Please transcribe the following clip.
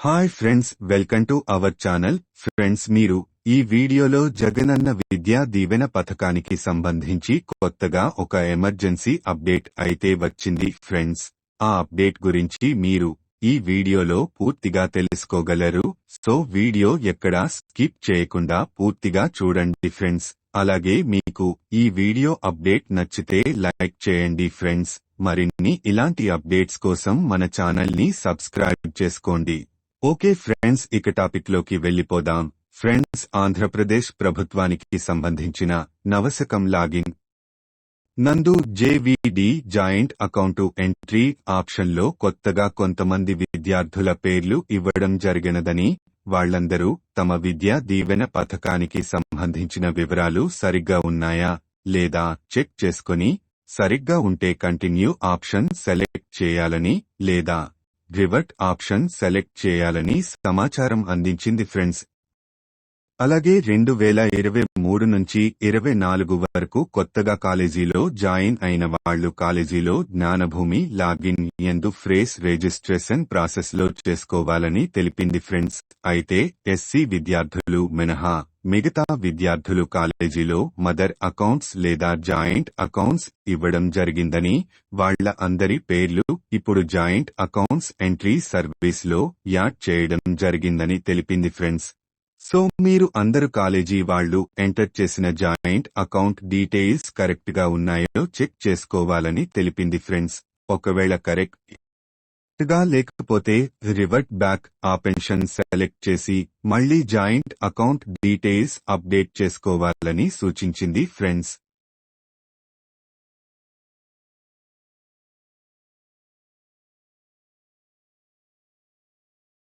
Hi friends, welcome to our channel. Friends, మీరు ఈ వీడియోలో జగనన్న విద్యా దీవెన పథకానికి సంబంధించి కొత్తగా ఒక ఎమర్జెన్సీ అప్డేట్ అయితే వచ్చింది ఫ్రెండ్స్. ఆ అప్డేట్ గురించి మీరు ఈ వీడియోలో పూర్తిగా తెలుసుకోగలరు. సో వీడియో ఎక్కడా స్కిప్ చేయకుండా పూర్తిగా చూడండి ఫ్రెండ్స్. అలాగే మీకు ఈ వీడియో అప్డేట్ నచ్చితే లైక్ చేయండి ఫ్రెండ్స్. మరిన్ని ఇలాంటి అప్డేట్స్ కోసం మన ఛానల్ని సబ్స్క్రైబ్ చేసుకోండి. ఓకే ఫ్రెండ్స్, ఇక టాపిక్ లోకి వెళ్లిపోదాం. ఫ్రెండ్స్, ఆంధ్రప్రదేశ్ ప్రభుత్వానికి సంబంధించిన నవశకం లాగిన్ నందు జేవీడీ జాయింట్ అకౌంటు ఎంట్రీ ఆప్షన్లో కొత్తగా కొంతమంది విద్యార్థుల పేర్లు ఇవ్వడం జరిగినదని, వాళ్లందరూ తమ విద్యా దీవెన పథకానికి సంబంధించిన వివరాలు సరిగ్గా ఉన్నాయా లేదా చెక్ చేసుకుని, సరిగ్గా ఉంటే కంటిన్యూ ఆప్షన్ సెలెక్ట్ చేయాలని లేదా రివర్ట్ ఆప్షన్ సెలెక్ట్ చేయాలని సమాచారం అందించింది ఫ్రెండ్స్. అలాగే 2023 నుంచి 24 వరకు కొత్తగా కాలేజీలో జాయిన్ అయిన వాళ్లు కాలేజీలో జ్ఞానభూమి లాగిన్ యందు ఫ్రేస్ రిజిస్ట్రేషన్ ప్రాసెస్లో చేసుకోవాలని తెలిపింది ఫ్రెండ్స్. అయితే ఎస్సీ విద్యార్థులు మినహా మిగతా విద్యార్థులు కాలేజీలో మదర్ అకౌంట్స్ లేదా జాయింట్ అకౌంట్స్ ఇవ్వడం జరిగిందని, వాళ్ల అందరి పేర్లు ఇప్పుడు జాయింట్ అకౌంట్స్ ఎంట్రీ సర్వీస్లో యాడ్ చేయడం జరిగిందని తెలిపింది ఫ్రెండ్స్. సో మీరు అందరు కాలేజీ వాళ్లు ఎంటర్ చేసిన జాయింట్ అకౌంట్ డీటెయిల్స్ కరెక్ట్ గా ఉన్నాయో చెక్ చేసుకోవాలని తెలిపింది ఫ్రెండ్స్. ఒకవేళ కరెక్ట్ గా లేకపోతే రివర్ట్ బ్యాక్ ఆప్షన్ సెలెక్ట్ చేసి మళ్లీ జాయింట్ అకౌంట్ డీటెయిల్స్ అప్డేట్ చేసుకోవాలని సూచించింది ఫ్రెండ్స్.